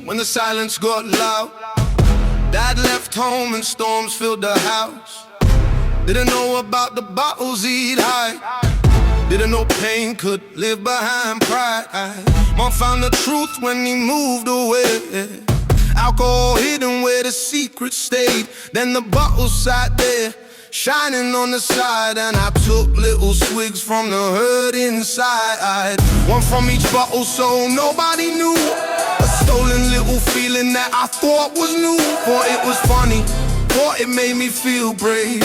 when the silence got loud. Dad left home and storms filled the house. Didn't know about the bottles he'd hide. Didn't know pain could live behind pride. Mom found the truth when he moved away. Alcohol hidden where the secret stayed. Then the bottle sat there, shining on the side. And I took little swigs from the hurt inside. One from each bottle so nobody knew. A stolen little feeling that I thought was new. Thought it was funny, thought it made me feel brave.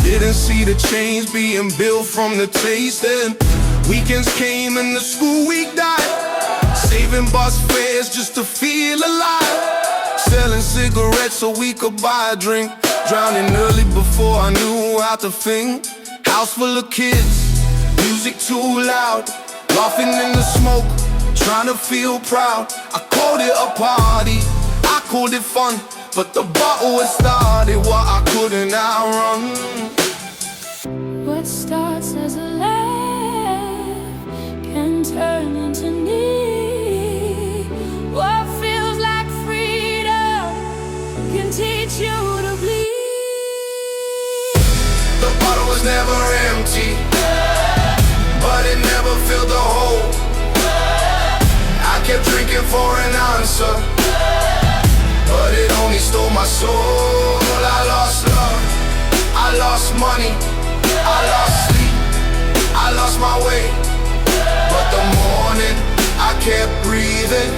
Didn't see the change being built from the taste. And weekends came and the school week died. Saving bus fares just to feel alive. Selling cigarettes so we could buy a drink. Drowning early before I knew how to think. House full of kids, music too loud. Laughing in the smoke, trying to feel proud. I called it a party, I called it fun. But the bottle had started what I couldn't outrun. What starts as a laugh can turn into need. What feels like freedom can teach you to bleed. The bottle was never empty, but it never filled the hole. I kept drinking for an answer, but it only stole my soul. I lost love, I lost money, I lost sleep, I lost my way. But the morning I kept breathing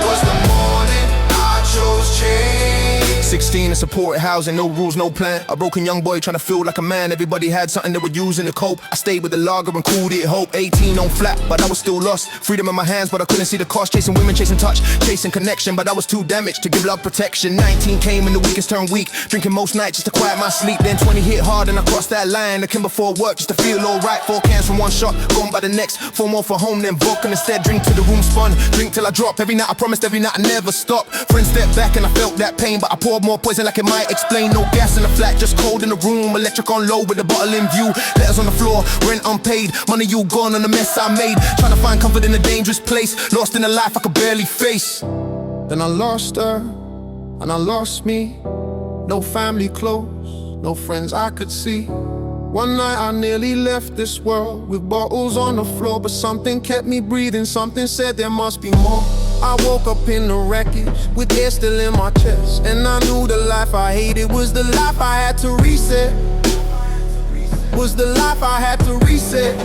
was the morning I chose change. 16 in supported housing, no rules, no plan. A broken young boy trying to feel like a man. Everybody had something they were using to cope. I stayed with the lager and cooled it, hope. 18 on flat, but I was still lost. Freedom in my hands, but I couldn't see the cost. Chasing women, chasing touch, chasing connection, but I was too damaged to give love protection. 19 came and the weekends turned weak. Drinking most nights just to quiet my sleep. Then 20 hit hard and I crossed that line. Looking before work just to feel alright. 4 cans from one shot, gone by the next. 4 more for home, then book. And instead drink till the room spun. Drink till I drop. Every night I promised, every night I never stop. Friends stepped back and I felt that pain, but I poured more poison like it might explain. No gas in the flat, just cold in the room. Electric on low with the bottle in view. Letters on the floor, rent unpaid. Money you gone on the mess I made. Trying to find comfort in a dangerous place. Lost in a life I could barely face. Then I lost her, and I lost me. No family close, no friends I could see. One night I nearly left this world with bottles on the floor, but something kept me breathing. Something said there must be more. I woke up in the wreckage with air still in my chest, and I knew the life I hated was the life I had to reset. Was the life I had to reset.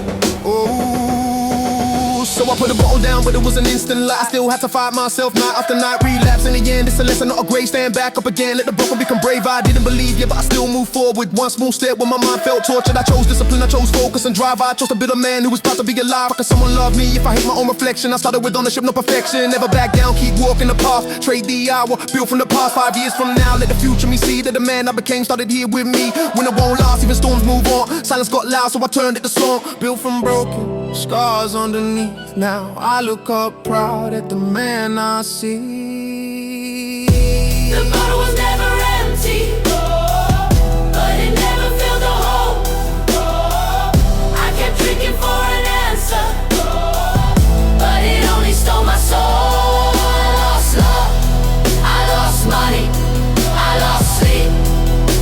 Oh, so I put a bottle down, but it was an instant lie. I still had to fight myself night after night. Relapse in the end, it's a lesson, not a grave. Stand back up again, let the broken become brave. I didn't believe you, but I still moved forward. One small step when my mind felt tortured. I chose discipline, I chose focus and drive. I chose a bitter man who was proud to be alive. How can someone love me if I hate my own reflection? I started with ownership, no perfection. Never back down, keep walking the path. Trade the hour, built from the past. 5 years from now, let the future me see that the man I became started here with me. When it won't last, even storms move on. Silence got loud, so I turned it to song. Built from broken, scars underneath. Now I look up proud at the man I see. The bottle was never empty, but it never filled the hole. I kept drinking for an answer, but it only stole my soul. I lost love, I lost money, I lost sleep,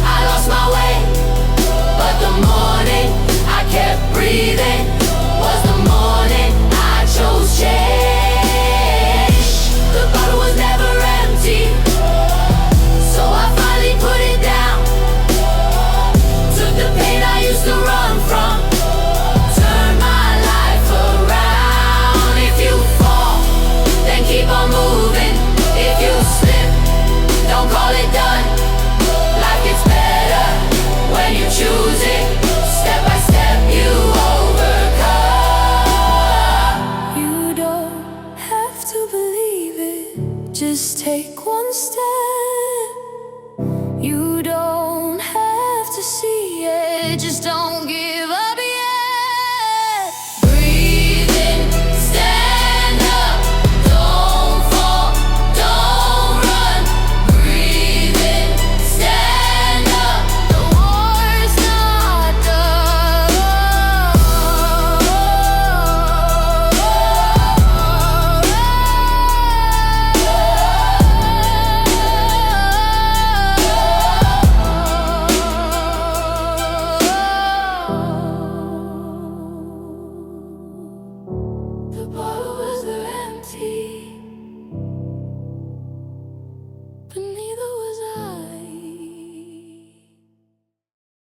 I lost my way. But the morning I kept breathing was the morning I chose change. The bottle was never empty, so I finally put it down. Took the pain I used to run from, turned my life around. If you fall, then keep on moving. If you slip, don't call it done. Life gets better when you choose it. Step by step you overcome. You don't have to believe it, just take one step.